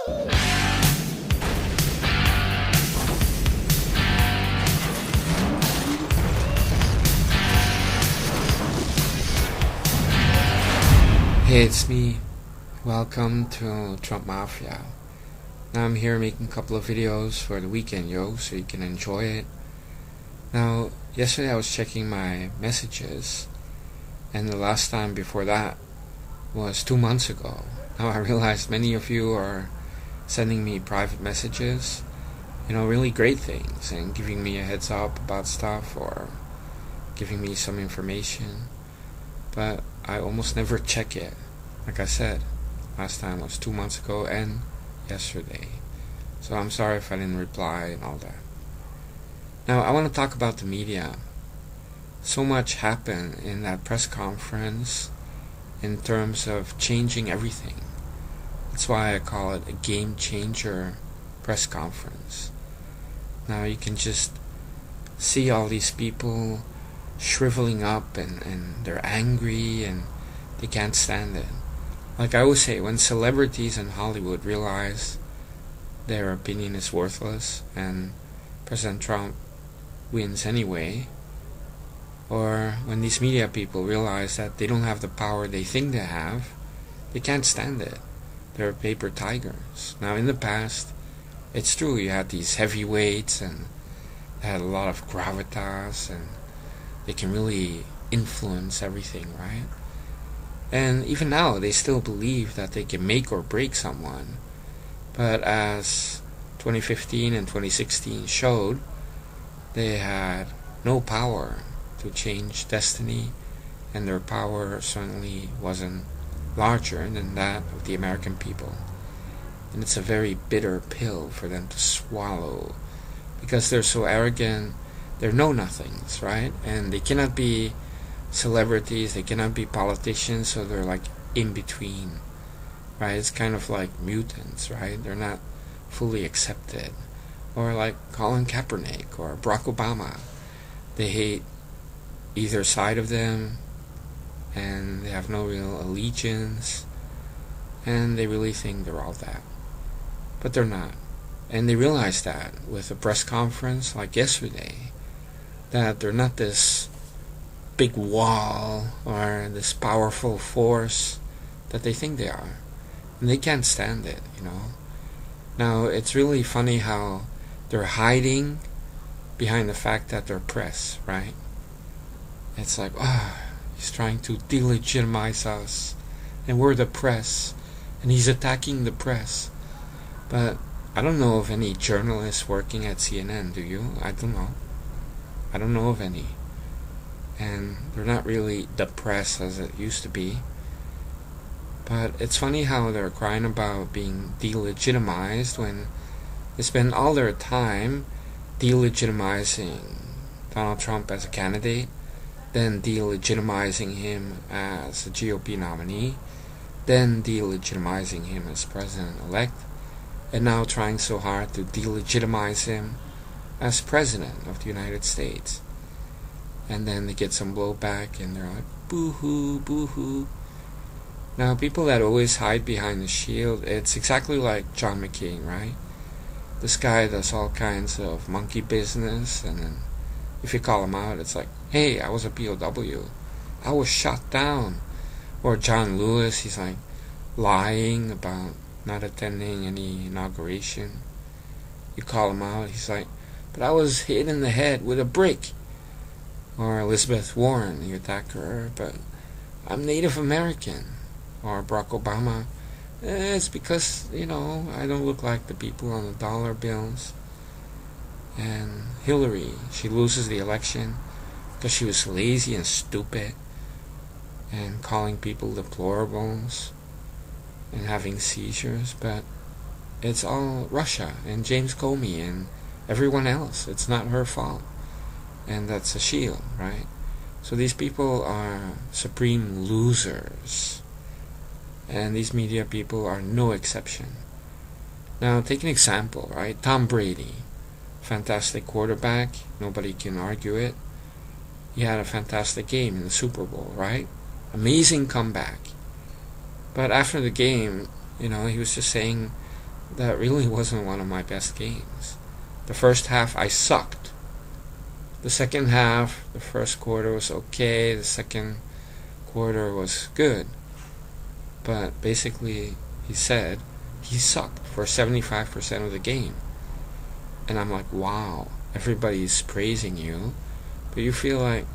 Hey, it's me. Welcome to Trump Mafia. Now I'm here making a couple of videos for the weekend, so you can enjoy it. Now, yesterday I was checking my messages, and the last time before that was 2 months ago. Now I realized many of you are sending me private messages, really great things, and giving me a heads up about stuff or giving me some information. But I almost never check it. Like I said, last time was 2 months ago and yesterday. So I'm sorry if I didn't reply and all that. Now I want to talk about the media. So much happened in that press conference in terms of changing everything. That's why I call it a game changer press conference. Now you can just see all these people shriveling up and they're angry and they can't stand it. Like I always say, when celebrities in Hollywood realize their opinion is worthless and President Trump wins anyway, or when these media people realize that they don't have the power they think they have, they can't stand it. They're paper tigers. Now in the past, it's true, you had these heavyweights and they had a lot of gravitas and they can really influence everything, right? And even now, they still believe that they can make or break someone. But as 2015 and 2016 showed, they had no power to change destiny, and their power certainly wasn't larger than that of the American people. And it's a very bitter pill for them to swallow, because they're so arrogant. They're know-nothings, right? And they cannot be celebrities, they cannot be politicians, so they're like in between, right? It's kind of like mutants, right? They're not fully accepted. Or like Colin Kaepernick or Barack Obama. They hate either side of them, and they have no real allegiance, and they really think they're all that. But they're not. And they realize that with a press conference like yesterday, that they're not this big wall or this powerful force that they think they are. And they can't stand it, Now, it's really funny how they're hiding behind the fact that they're press, right? It's like, he's trying to delegitimize us, and we're the press, and he's attacking the press. But I don't know of any journalists working at CNN, do you? I don't know. I don't know of any. And they're not really the press as it used to be. But it's funny how they're crying about being delegitimized when they spend all their time delegitimizing Donald Trump as a candidate, then delegitimizing him as a GOP nominee, then delegitimizing him as president-elect, and now trying so hard to delegitimize him as president of the United States. And then they get some blowback and they're like, boo-hoo, boo-hoo. Now, people that always hide behind the shield, it's exactly like John McCain, right? This guy does all kinds of monkey business, and then if you call him out, it's like, hey, I was a POW. I was shot down. Or John Lewis, he's like lying about not attending any inauguration. You call him out, he's like, but I was hit in the head with a brick. Or Elizabeth Warren, you attack her, but I'm Native American. Or Barack Obama, it's because, I don't look like the people on the dollar bills. And Hillary, she loses the election because she was lazy and stupid and calling people deplorables and having seizures. But it's all Russia and James Comey and everyone else. It's not her fault. And that's a shield, right? So these people are supreme losers. And these media people are no exception. Now, take an example, right? Tom Brady, fantastic quarterback. Nobody can argue it. He had a fantastic game in the Super Bowl, right? Amazing comeback. But after the game, he was just saying that really wasn't one of my best games. The first half I sucked. The second half, the first quarter was okay, the second quarter was good. But basically, he said he sucked for 75% of the game. And I'm like, wow, everybody's praising you, but you feel like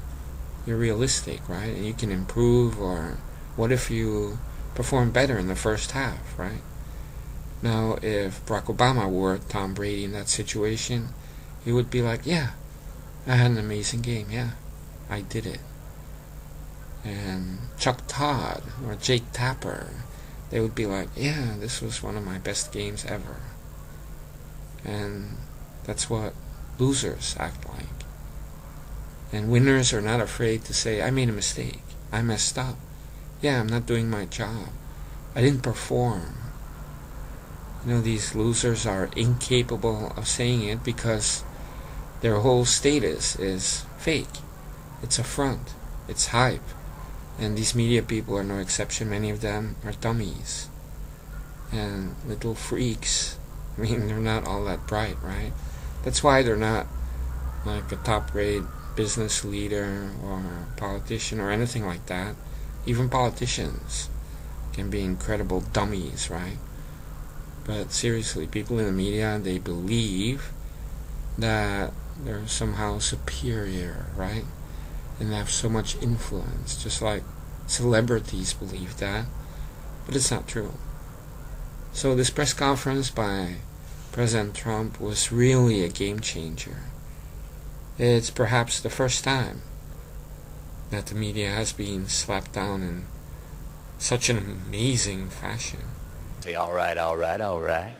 you're realistic, right? And you can improve, or what if you perform better in the first half, right? Now, if Barack Obama were Tom Brady in that situation, he would be like, yeah, I had an amazing game, yeah, I did it. And Chuck Todd or Jake Tapper, they would be like, yeah, this was one of my best games ever. And that's what losers act like. And winners are not afraid to say, I made a mistake, I messed up, yeah, I'm not doing my job, I didn't perform. You know, these losers are incapable of saying it because their whole status is fake. It's a front. It's hype. And these media people are no exception. Many of them are dummies and little freaks. I mean, they're not all that bright, right? That's why they're not like a top-grade business leader or politician or anything like that. Even politicians can be incredible dummies, right? But seriously, people in the media, they believe that they're somehow superior, right? And they have so much influence, just like celebrities believe that. But it's not true. So this press conference by President Trump was really a game changer. It's perhaps the first time that the media has been slapped down in such an amazing fashion. Say, all right, all right, all right.